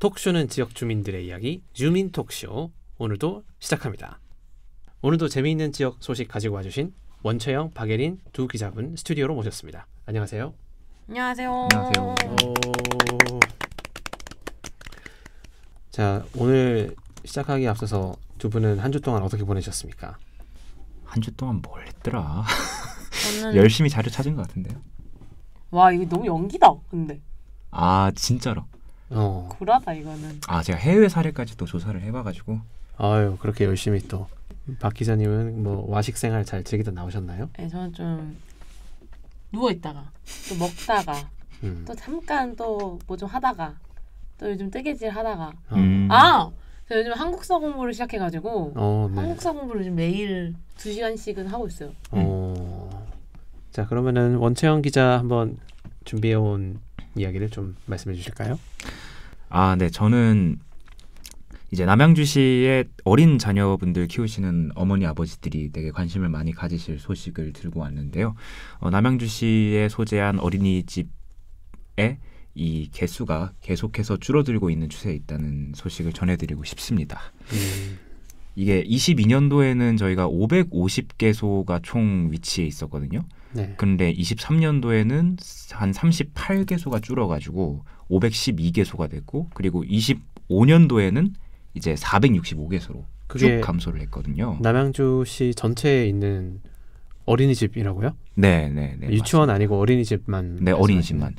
톡쇼는 지역 주민들의 이야기 주민 톡쇼 오늘도 시작합니다. 오늘도 재미있는 지역 소식 가지고 와주신 원채영, 박예린 두 기자분 스튜디오로 모셨습니다. 안녕하세요. 안녕하세요. 안녕하세요. 자, 오늘 시작하기에 앞서서 두 분은 한 주 동안 어떻게 보내셨습니까? 한 주 동안 뭘 했더라? 저는 열심히 자료 찾은 것 같은데요. 와 이거 너무 연기다. 근데 아 진짜로? 굴하다 이거는. 아 제가 해외 사례까지 또 조사를 해봐가지고. 아유, 그렇게 열심히 또 박 기자님은 뭐 와식 생활 잘 즐기다 나오셨나요? 네, 저는 좀 누워 있다가 또 먹다가 또 잠깐 또 뭐 좀 하다가 또 요즘 뜨개질 하다가 저 요즘 한국사 공부를 시작해가지고 네. 한국사 공부를 요즘 매일 2시간씩은 하고 있어요. 자, 그러면은 원채영 기자 한번 준비해온 이야기를 좀 말씀해 주실까요? 아, 네, 저는 이제 남양주시의 어린 자녀분들 키우시는 어머니 아버지들이 되게 관심을 많이 가지실 소식을 들고 왔는데요. 남양주시에 소재한 어린이집의 이 개수가 계속해서 줄어들고 있는 추세에 있다는 소식을 전해드리고 싶습니다. 이게 22년도에는 저희가 550개소가 총 위치해 있었거든요. 네. 그런데 23년도에는 한 38개소가 줄어가지고 512개소가 됐고, 그리고 25년도에는 이제 465개소로 쭉 감소를 했거든요. 남양주시 전체에 있는 어린이집이라고요? 네. 유치원 맞습니다. 아니고 어린이집만? 네, 어린이집만.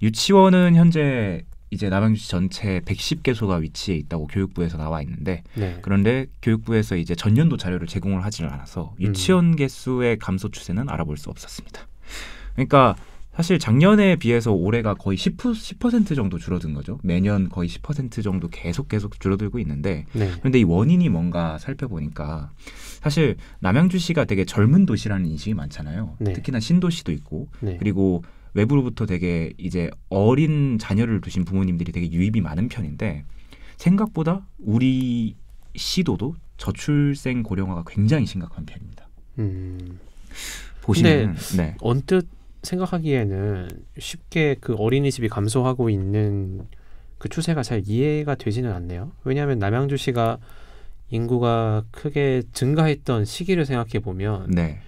유치원은 현재 이제 남양주시 전체 110개소가 위치해 있다고 교육부에서 나와 있는데, 네. 그런데 교육부에서 이제 전년도 자료를 제공을 하지는 않아서 유치원 개수의 감소 추세는 알아볼 수 없었습니다. 그러니까 사실 작년에 비해서 올해가 거의 10% 정도 줄어든 거죠. 매년 거의 10% 정도 계속 줄어들고 있는데, 네. 그런데 이 원인이 뭔가 살펴보니까 사실 남양주시가 되게 젊은 도시라는 인식이 많잖아요. 네. 특히나 신도시도 있고, 네. 그리고 외부로부터 되게 이제 어린 자녀를 두신 부모님들이 되게 유입이 많은 편인데, 생각보다 우리 시도도 저출생 고령화가 굉장히 심각한 편입니다. 보시면 네. 언뜻 생각하기에는 쉽게 그 어린이집이 감소하고 있는 그 추세가 잘 이해가 되지는 않네요. 왜냐하면 남양주시가 인구가 크게 증가했던 시기를 생각해 보면 네.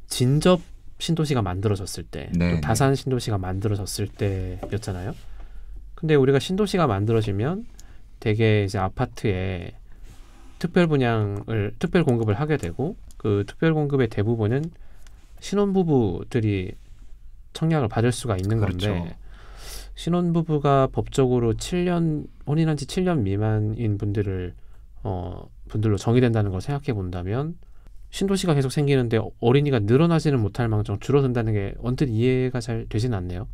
진접 신도시가 만들어졌을 때, 네, 또 다산 신도시가 만들어졌을 때였잖아요. 근데 우리가 신도시가 만들어지면 되게 이제 아파트에 특별 공급을 하게 되고, 그 특별 공급의 대부분은 신혼부부들이 청약을 받을 수가 있는 건데, 그렇죠. 신혼부부가 법적으로 7년 혼인한 지 7년 미만인 분들로 정의된다는 걸 생각해 본다면 신도시가 계속 생기는데 어린이가 늘어나지는 못할 망정 줄어든다는 게 언뜻 이해가 잘 되지는 않네요.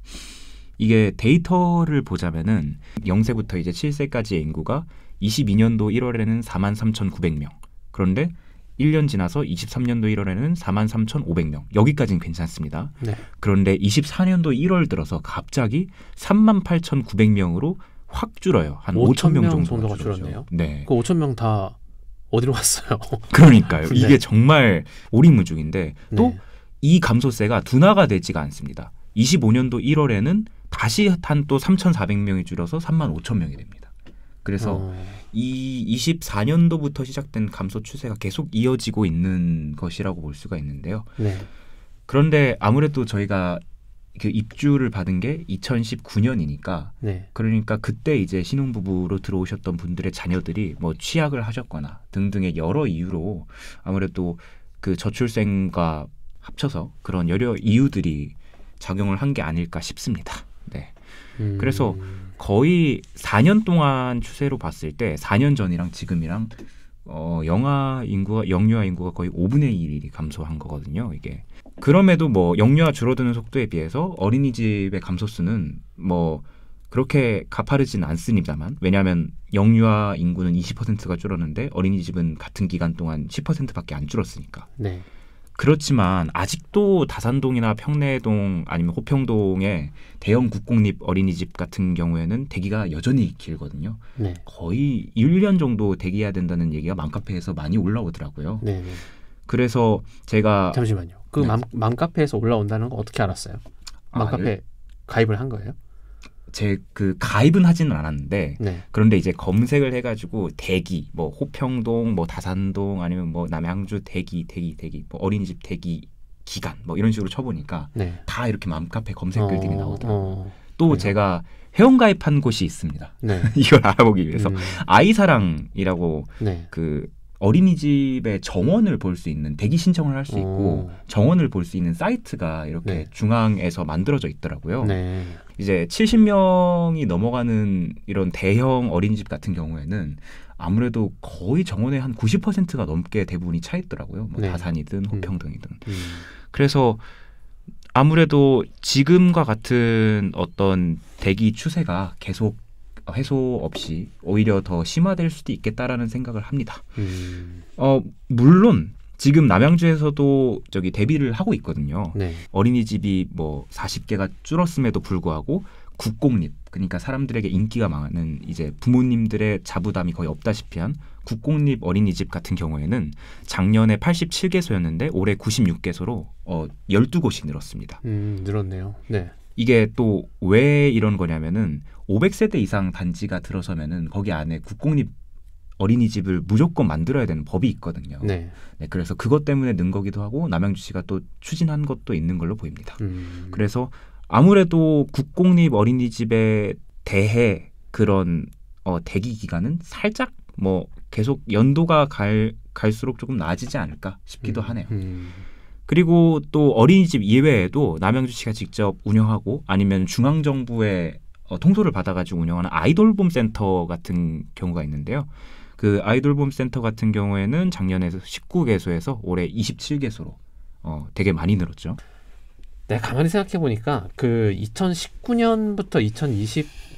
이게 데이터를 보자면은 0세부터 이제 7세까지의 인구가 22년도 1월에는 43,900명. 그런데 1년 지나서 23년도 1월에는 43,500명. 여기까지는 괜찮습니다. 네. 그런데 24년도 1월 들어서 갑자기 38,900명으로 확 줄어요. 한 5,000명 정도가 줄었네요. 네. 그 5,000명 다 어디로 갔어요? 그러니까요. 네. 이게 정말 오리무중인데, 또 네. 이 감소세가 둔화가 되지가 않습니다. 25년도 1월에는 다시 한 또 3,400명이 줄어서 35,000명이 됩니다. 그래서 이 24년도부터 시작된 감소 추세가 계속 이어지고 있는 것이라고 볼 수가 있는데요. 네. 그런데 아무래도 저희가 그 입주를 받은 게 2019년이니까, 네. 그러니까 그때 이제 신혼부부로 들어오셨던 분들의 자녀들이 뭐 취약을 하셨거나 등등의 여러 이유로 아무래도 그 저출생과 합쳐서 그런 여러 이유들이 작용을 한 게 아닐까 싶습니다. 네. 그래서 거의 4년 동안 추세로 봤을 때 4년 전이랑 지금이랑 영유아 인구가 거의 5분의 1이 감소한 거거든요. 이게 그럼에도 뭐 영유아 줄어드는 속도에 비해서 어린이집의 감소수는 뭐 그렇게 가파르진 않습니다만, 왜냐하면 영유아 인구는 20%가 줄었는데 어린이집은 같은 기간 동안 10%밖에 안 줄었으니까. 네. 그렇지만 아직도 다산동이나 평내동 아니면 호평동의 대형 국공립 어린이집 같은 경우에는 대기가 여전히 길거든요. 네. 거의 1년 정도 대기해야 된다는 얘기가 맘카페에서 많이 올라오더라고요. 네. 그래서 제가 잠시만요. 그 맘카페에서 올라온다는 거 어떻게 알았어요? 맘카페 가입을 한 거예요? 제 그 가입은 하지는 않았는데 네. 그런데 이제 검색을 해가지고 대기 뭐 호평동 뭐 다산동 아니면 뭐 남양주 대기 뭐 어린이집 대기 기간 뭐 이런 식으로 쳐보니까 네. 다 이렇게 맘카페 검색글들이 나오더라고요. 또 그래요? 제가 회원가입한 곳이 있습니다. 네. 이걸 알아보기 위해서 아이사랑이라고 네. 그 어린이집의 정원을 볼 수 있는 대기 신청을 할 수 있고 정원을 볼 수 있는 사이트가 이렇게 네. 중앙에서 만들어져 있더라고요. 네. 이제 70명이 넘어가는 이런 대형 어린이집 같은 경우에는 아무래도 거의 정원의 한 90%가 넘게 대부분이 차 있더라고요. 뭐 네. 다산이든 호평등이든. 그래서 아무래도 지금과 같은 어떤 대기 추세가 계속 해소 없이 오히려 더 심화될 수도 있겠다라는 생각을 합니다. 물론 지금 남양주에서도 저기 대비를 하고 있거든요. 네. 어린이집이 뭐 40개가 줄었음에도 불구하고 국공립, 그러니까 사람들에게 인기가 많은 이제 부모님들의 자부담이 거의 없다시피 한 국공립 어린이집 같은 경우에는 작년에 87개소였는데 올해 96개소로 12곳이 늘었습니다. 늘었네요. 네. 이게 또 왜 이런 거냐면은 500세대 이상 단지가 들어서면은 거기 안에 국공립 어린이집을 무조건 만들어야 되는 법이 있거든요. 네. 네, 그래서 그것 때문에 는 거기도 하고 남양주시가 또 추진한 것도 있는 걸로 보입니다. 그래서 아무래도 국공립 어린이집에 대해 그런 대기 기간은 살짝 뭐 계속 연도가 갈수록 조금 나아지지 않을까 싶기도 하네요. 그리고 또 어린이집 이외에도 남양주시가 직접 운영하고 아니면 중앙정부의 통솔을 받아가지고 운영하는 아이돌봄 센터 같은 경우가 있는데요. 그 아이돌봄 센터 같은 경우에는 작년에 19개소에서 올해 27개소로 되게 많이 늘었죠. 네, 가만히 생각해 보니까 그 2019년부터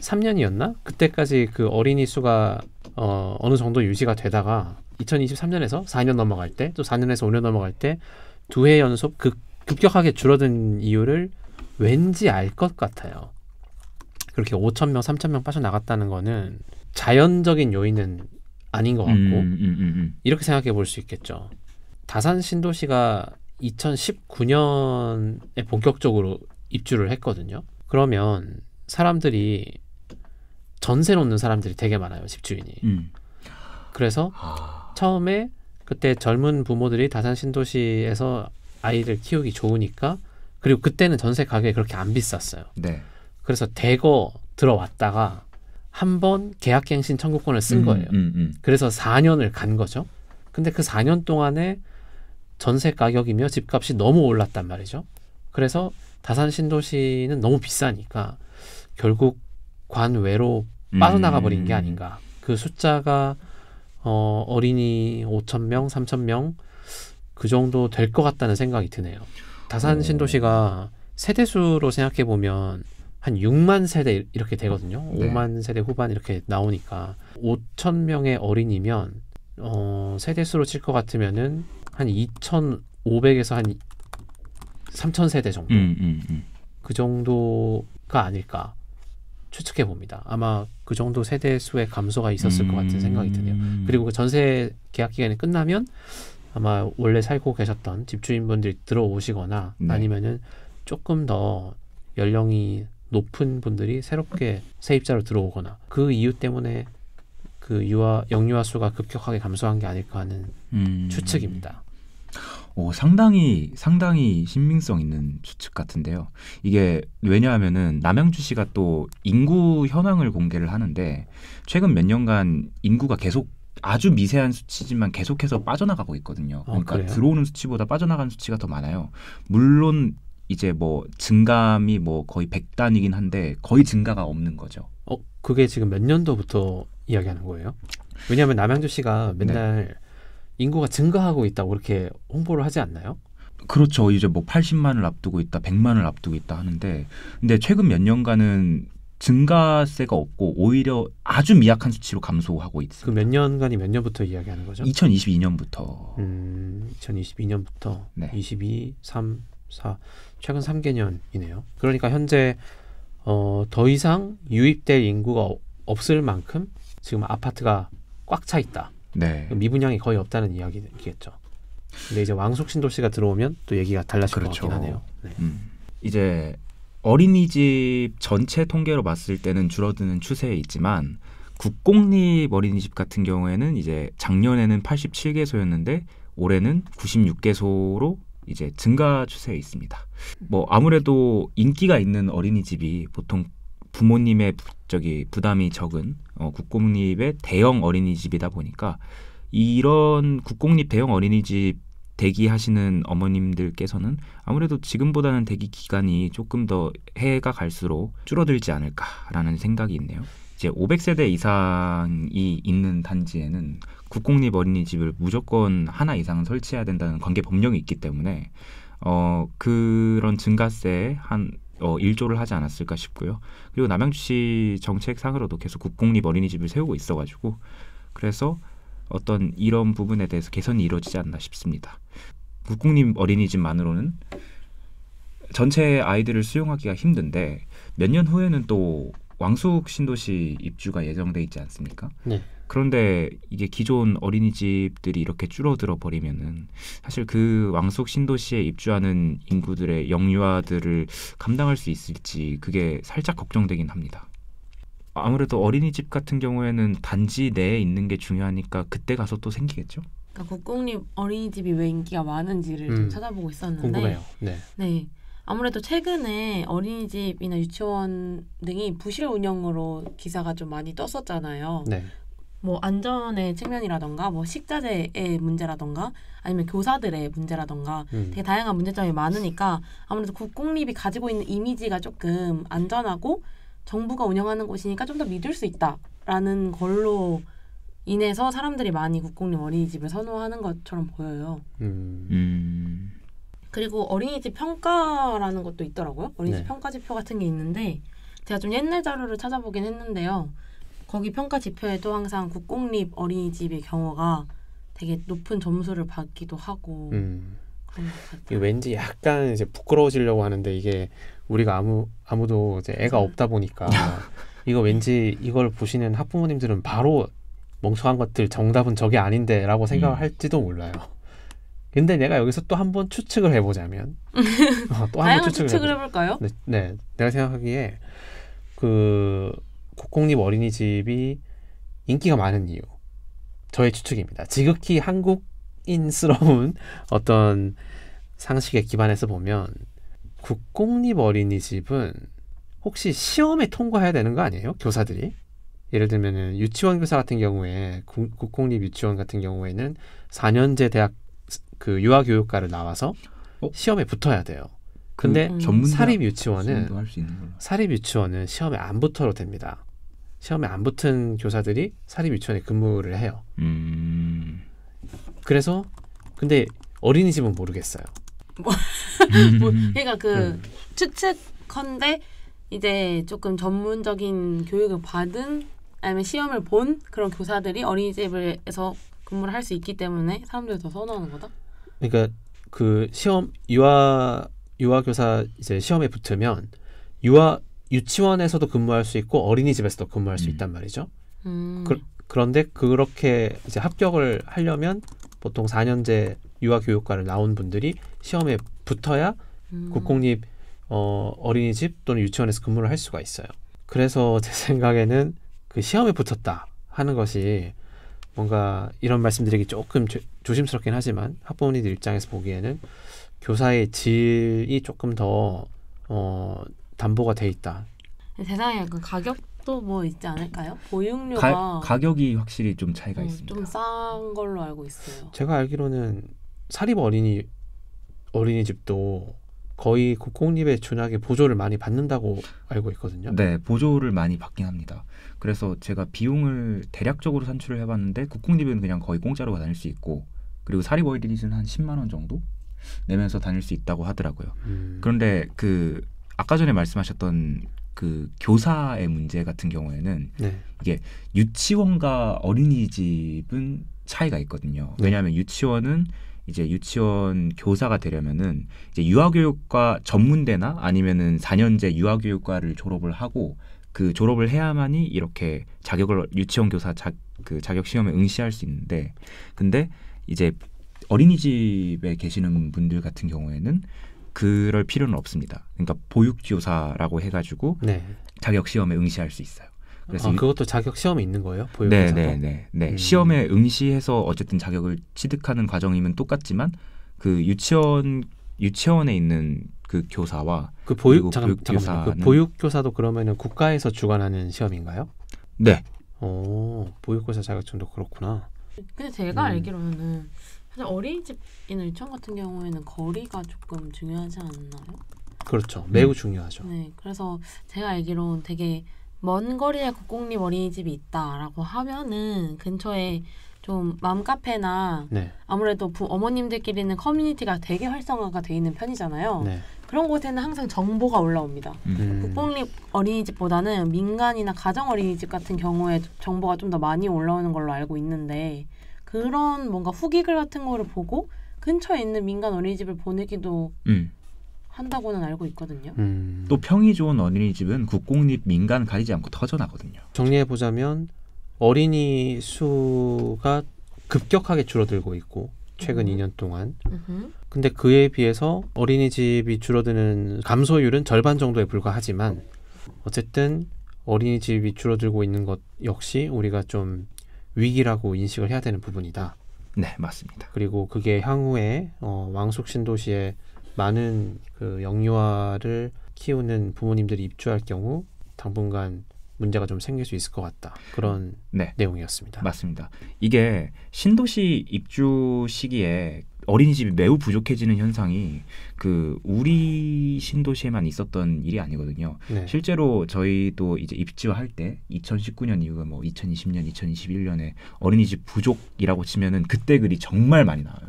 2023년이었나? 그때까지 그 어린이 수가 어느 정도 유지가 되다가 2023년에서 4년 넘어갈 때, 또 4년에서 5년 넘어갈 때 두 해 연속 급격하게 줄어든 이유를 왠지 알 것 같아요. 그렇게 5,000명, 3,000명 빠져나갔다는 거는 자연적인 요인은 아닌 것 같고 이렇게 생각해 볼 수 있겠죠. 다산 신도시가 2019년에 본격적으로 입주를 했거든요. 그러면 사람들이 전세 놓는 사람들이 되게 많아요. 집주인이. 그래서 처음에 그때 젊은 부모들이 다산 신도시에서 아이를 키우기 좋으니까 그리고 그때는 전세 가격이 그렇게 안 비쌌어요. 네. 그래서 대거 들어왔다가 한 번 계약갱신 청구권을 쓴 거예요. 그래서 4년을 간 거죠. 근데 그 4년 동안에 전세 가격이며 집값이 너무 올랐단 말이죠. 그래서 다산 신도시는 너무 비싸니까 결국 관외로 빠져나가 버린 게 아닌가. 그 숫자가 어린이 5,000명, 3,000명 그 정도 될 것 같다는 생각이 드네요. 다산 신도시가 세대수로 생각해 보면 한 6만 세대 이렇게 되거든요. 네. 5만 세대 후반 이렇게 나오니까 5,000명의 어린이면 세대수로 칠 것 같으면은 한 2,500에서 한 3,000세대 정도 그 정도가 아닐까 추측해 봅니다. 아마 그 정도 세대 수의 감소가 있었을 것 같은 생각이 드네요. 그리고 그 전세 계약 기간이 끝나면 아마 원래 살고 계셨던 집주인분들이 들어오시거나 네. 아니면은 조금 더 연령이 높은 분들이 새롭게 세입자로 들어오거나 그 이유 때문에 그 영유아 수가 급격하게 감소한 게 아닐까 하는 추측입니다. 상당히 신빙성 있는 추측 같은데요. 이게 왜냐하면은 남양주시가 또 인구 현황을 공개를 하는데 최근 몇 년간 인구가 계속 아주 미세한 수치지만 계속해서 빠져나가고 있거든요. 그러니까 그래요? 들어오는 수치보다 빠져나가는 수치가 더 많아요. 물론 이제 뭐 증감이 뭐 거의 100단이긴 한데 거의 증가가 없는 거죠. 그게 지금 몇 년도부터 이야기하는 거예요? 왜냐하면 남양주시가 맨날 인구가 증가하고 있다고 그렇게 홍보를 하지 않나요? 그렇죠. 이제 뭐 80만을 앞두고 있다, 100만을 앞두고 있다 하는데 근데 최근 몇 년간은 증가세가 없고 오히려 아주 미약한 수치로 감소하고 있습니다. 그 몇 년간이 몇 년부터 이야기하는 거죠? 2022년부터. 2022년부터 네. 22, 3, 4 최근 3개년이네요. 그러니까 현재 더 이상 유입될 인구가 없을 만큼 지금 아파트가 꽉 차 있다. 네. 미분양이 거의 없다는 이야기겠죠. 근데 이제 왕숙 신도시가 들어오면 또 얘기가 달라질 그렇죠. 것 같긴 하네요. 네. 이제 어린이집 전체 통계로 봤을 때는 줄어드는 추세에 있지만 국공립 어린이집 같은 경우에는 이제 작년에는 87개소였는데 올해는 96개소로 이제 증가 추세에 있습니다. 뭐 아무래도 인기가 있는 어린이집이 보통 부모님의 부담이 적은 국공립의 대형 어린이집이다 보니까 이런 국공립 대형 어린이집 대기하시는 어머님들께서는 아무래도 지금보다는 대기 기간이 조금 더 해가 갈수록 줄어들지 않을까라는 생각이 있네요. 이제 500세대 이상이 있는 단지에는 국공립 어린이집을 무조건 하나 이상 설치해야 된다는 관계 법령이 있기 때문에 그런 증가세에 한 일조를 하지 않았을까 싶고요. 그리고 남양주시 정책상으로도 계속 국공립 어린이집을 세우고 있어가지고 그래서 어떤 이런 부분에 대해서 개선이 이루어지지 않나 싶습니다. 국공립 어린이집만으로는 전체 아이들을 수용하기가 힘든데 몇 년 후에는 또 왕숙 신도시 입주가 예정돼 있지 않습니까? 네. 그런데 이게 기존 어린이집들이 이렇게 줄어들어 버리면은 사실 그 왕숙 신도시에 입주하는 인구들의 영유아들을 감당할 수 있을지 그게 살짝 걱정되긴 합니다. 아무래도 어린이집 같은 경우에는 단지 내에 있는 게 중요하니까 그때 가서 또 생기겠죠? 그러니까 국공립 어린이집이 왜 인기가 많은지를 좀 찾아보고 있었는데 궁금해요. 네. 네. 아무래도 최근에 어린이집이나 유치원 등이 부실 운영으로 기사가 좀 많이 떴었잖아요. 네. 뭐 안전의 측면이라던가 뭐 식자재의 문제라던가 아니면 교사들의 문제라던가 되게 다양한 문제점이 많으니까 아무래도 국공립이 가지고 있는 이미지가 조금 안전하고 정부가 운영하는 곳이니까 좀 더 믿을 수 있다라는 걸로 인해서 사람들이 많이 국공립 어린이집을 선호하는 것처럼 보여요. 그리고 어린이집 평가라는 것도 있더라고요. 어린이집 네. 평가 지표 같은 게 있는데 제가 좀 옛날 자료를 찾아보긴 했는데요. 거기 평가 지표에도 항상 국공립 어린이집의 경우가 되게 높은 점수를 받기도 하고 그런 것 같아요. 왠지 약간 이제 부끄러워지려고 하는데 이게 우리가 아무도 이제 애가 없다 보니까 이거 왠지 이걸 보시는 학부모님들은 바로 멍청한 것들 정답은 저게 아닌데라고 생각을 할지도 몰라요. 근데 내가 여기서 또 한 번 추측을 해보자면 또 한 번 추측을 해볼까요? 네, 내가 생각하기에 그 국공립 어린이집이 인기가 많은 이유 저의 추측입니다. 지극히 한국인스러운 어떤 상식에 기반해서 보면 국공립 어린이집은 혹시 시험에 통과해야 되는 거 아니에요? 교사들이? 예를 들면 유치원 교사 같은 경우에 국공립 유치원 같은 경우에는 4년제 대학 그 유아교육과를 나와서 시험에 붙어야 돼요. 근데 사립 유치원은 시험에 안 붙어도 됩니다. 시험에 안 붙은 교사들이 사립 유치원에 근무를 해요. 그래서 근데 어린이집은 모르겠어요. 그러니까 추측컨대 이제 조금 전문적인 교육을 받은 아니면 시험을 본 그런 교사들이 어린이집에서 근무를 할 수 있기 때문에 사람들이 더 선호하는 거다? 그러니까 그 시험 유아교사 이제 시험에 붙으면 유치원에서도 근무할 수 있고 어린이집에서도 근무할 수 있단 말이죠. 그런데 그렇게 이제 합격을 하려면 보통 4년제 유아교육과를 나온 분들이 시험에 붙어야 국공립 어린이집 또는 유치원에서 근무를 할 수가 있어요. 그래서 제 생각에는 그 시험에 붙었다 하는 것이 뭔가 이런 말씀드리기 조금 조심스럽긴 하지만 학부모님들 입장에서 보기에는 교사의 질이 조금 더 담보가 돼 있다. 세상에 그 가격도 뭐 있지 않을까요? 보육료가 가격이 확실히 좀 차이가 있습니다. 좀 싼 걸로 알고 있어요. 제가 알기로는 사립 어린이집도 거의 국공립에 준하게 보조를 많이 받는다고 알고 있거든요. 네, 보조를 많이 받긴 합니다. 그래서 제가 비용을 대략적으로 산출을 해봤는데 국공립은 그냥 거의 공짜로 다닐 수 있고 그리고 사립 어린이집은 한 10만 원 정도 내면서 다닐 수 있다고 하더라고요. 그런데 그 아까 전에 말씀하셨던 그 교사의 문제 같은 경우에는 이게 유치원과 어린이집은 차이가 있거든요. 왜냐하면 유치원은 이제 유치원 교사가 되려면은 이제 유아교육과 전문대나 아니면은 4년제 유아교육과를 졸업을 하고 그 졸업을 해야만이 이렇게 유치원 교사 자격 시험에 응시할 수 있는데 근데 이제 어린이집에 계시는 분들 같은 경우에는 그럴 필요는 없습니다. 그러니까 보육교사라고 해가지고 네. 자격 시험에 응시할 수 있어요. 그래서 그것도 자격 시험이 있는 거예요? 보육교사도? 네. 시험에 응시해서 어쨌든 자격을 취득하는 과정이면 똑같지만 그 유치원에 있는 그 교사와 그 잠깐만요. 그 보육교사도 그러면은 국가에서 주관하는 시험인가요? 네. 보육교사 자격증도 그렇구나. 근데 제가 알기로는 사실 어린이집이나 유치원 같은 경우에는 거리가 조금 중요하지 않나요? 그렇죠. 매우 중요하죠. 네, 그래서 제가 알기로는 되게 먼 거리에 국공립 어린이집이 있다라고 하면은 근처에 좀 맘카페나 네. 아무래도 어머님들끼리는 커뮤니티가 되게 활성화가 돼 있는 편이잖아요. 네. 그런 곳에는 항상 정보가 올라옵니다. 국공립 어린이집보다는 민간이나 가정 어린이집 같은 경우에 정보가 좀 더 많이 올라오는 걸로 알고 있는데 그런 뭔가 후기글 같은 거를 보고 근처에 있는 민간 어린이집을 보내기도 한다고는 알고 있거든요. 또 평이 좋은 어린이집은 국공립 민간 가리지 않고 터져나거든요. 정리해보자면 어린이 수가 급격하게 줄어들고 있고 최근 2년 동안. 근데 그에 비해서 어린이집이 줄어드는 감소율은 절반 정도에 불과하지만 어쨌든 어린이집이 줄어들고 있는 것 역시 우리가 좀 위기라고 인식을 해야 되는 부분이다. 네, 맞습니다. 그리고 그게 향후에 왕숙 신도시에 많은 그 영유아를 키우는 부모님들이 입주할 경우 당분간 문제가 좀 생길 수 있을 것 같다. 그런 내용이었습니다. 맞습니다. 이게 신도시 입주 시기에 어린이집이 매우 부족해지는 현상이 그 우리 신도시에만 있었던 일이 아니거든요. 네. 실제로 저희도 이제 입주할 때 2019년 이후가 뭐 2020년, 2021년에 어린이집 부족이라고 치면은 그때 글이 정말 많이 나와요.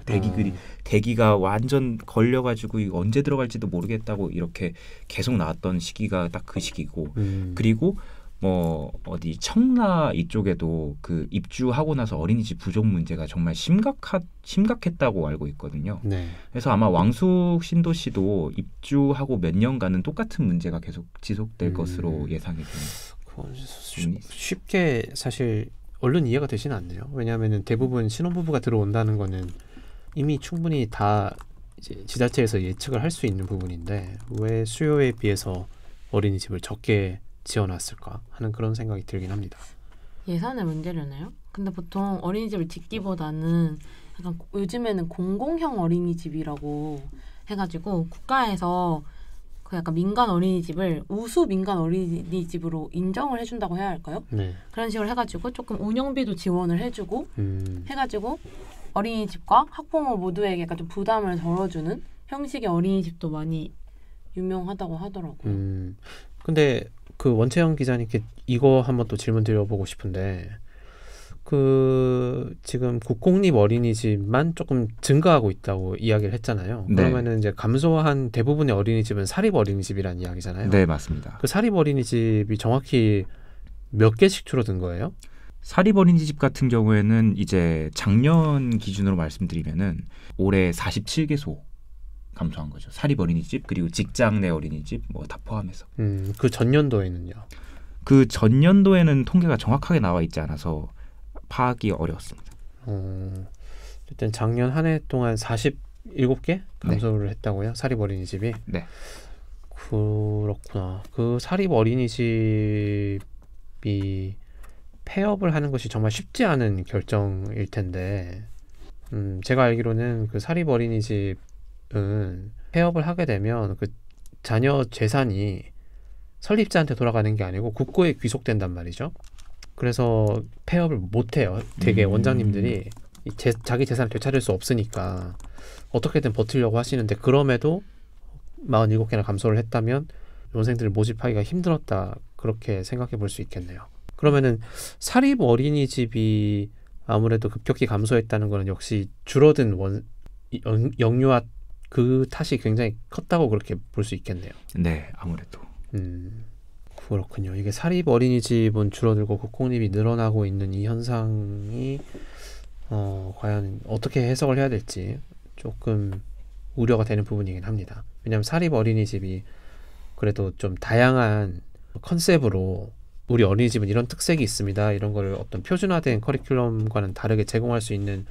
대기가 완전 걸려가지고 이거 언제 들어갈지도 모르겠다고 이렇게 계속 나왔던 시기가 딱 그 시기고 그리고 뭐 어디 청라 이쪽에도 그 입주하고 나서 어린이집 부족 문제가 정말 심각했다고 알고 있거든요. 네. 그래서 아마 왕숙 신도시도 입주하고 몇 년간은 똑같은 문제가 계속 지속될 것으로 예상이 됩니다. 쉽게 사실 얼른 이해가 되지는 않네요. 왜냐하면 대부분 신혼부부가 들어온다는 거는 이미 충분히 다 이제 지자체에서 예측을 할 수 있는 부분인데 왜 수요에 비해서 어린이집을 적게 지어놨을까 하는 그런 생각이 들긴 합니다. 예산의 문제려나요? 근데 보통 어린이집을 짓기보다는 약간 요즘에는 공공형 어린이집이라고 해가지고 국가에서 그 약간 민간 어린이집을 우수 민간 어린이집으로 인정을 해준다고 해야 할까요? 네. 그런 식으로 해가지고 조금 운영비도 지원을 해주고 해가지고 어린이집과 학부모 모두에게 약간 좀 부담을 덜어주는 형식의 어린이집도 많이 유명하다고 하더라고요. 근데 그 원채영 기자님께 이거 한번 또 질문 드려보고 싶은데 그 지금 국공립 어린이집만 조금 증가하고 있다고 이야기를 했잖아요. 네. 그러면은 이제 감소한 대부분의 어린이집은 사립 어린이집이라는 이야기잖아요. 네, 맞습니다. 그 사립 어린이집이 정확히 몇 개씩 줄어든 거예요? 사립 어린이집 같은 경우에는 이제 작년 기준으로 말씀드리면은 올해 47개소 감소한 거죠. 사립 어린이집 그리고 직장 내 어린이집 뭐 다 포함해서. 그 전년도에는요? 그 전년도에는 통계가 정확하게 나와 있지 않아서 파악이 어려웠습니다. 일단 작년 한 해 동안 47개 감소를 했다고요? 사립 어린이집이? 네. 그렇구나. 그 사립 어린이집이 폐업을 하는 것이 정말 쉽지 않은 결정일 텐데 제가 알기로는 그 사립 어린이집 폐업을 하게 되면 그 자녀 재산이 설립자한테 돌아가는 게 아니고 국고에 귀속된단 말이죠. 그래서 폐업을 못해요. 되게 원장님들이 자기 재산을 되찾을 수 없으니까 어떻게든 버티려고 하시는데 그럼에도 47개나 감소를 했다면 원생들을 모집하기가 힘들었다. 그렇게 생각해 볼 수 있겠네요. 그러면은 사립 어린이집이 아무래도 급격히 감소했다는 거는 역시 줄어든 영유아 그 탓이 굉장히 컸다고 그렇게 볼 수 있겠네요. 네, 아무래도. 그렇군요. 이게 사립 어린이집은 줄어들고 국공립이 늘어나고 있는 이 현상이 과연 어떻게 해석을 해야 될지 조금 우려가 되는 부분이긴 합니다. 왜냐하면 사립 어린이집이 그래도 좀 다양한 컨셉으로 우리 어린이집은 이런 특색이 있습니다. 이런 걸 어떤 표준화된 커리큘럼과는 다르게 제공할 수 있는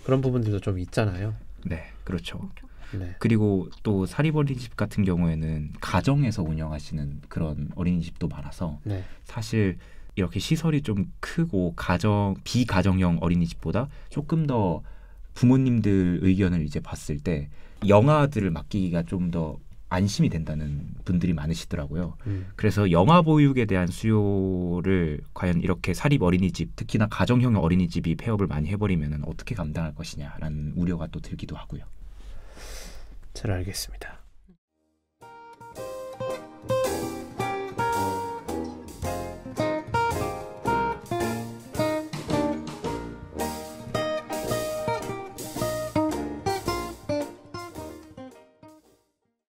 그런 부분들도 좀 있잖아요. 네, 그렇죠. 네. 그리고 또 사립어린이집 같은 경우에는 가정에서 운영하시는 그런 어린이집도 많아서 네. 사실 이렇게 시설이 좀 크고 비가정형 어린이집보다 조금 더 부모님들 의견을 이제 봤을 때 영아들을 맡기기가 좀 더 안심이 된다는 분들이 많으시더라고요. 그래서 영아 보육에 대한 수요를 과연 이렇게 사립 어린이집, 특히나 가정형 어린이집이 폐업을 많이 해버리면 어떻게 감당할 것이냐라는 우려가 또 들기도 하고요. 잘 알겠습니다.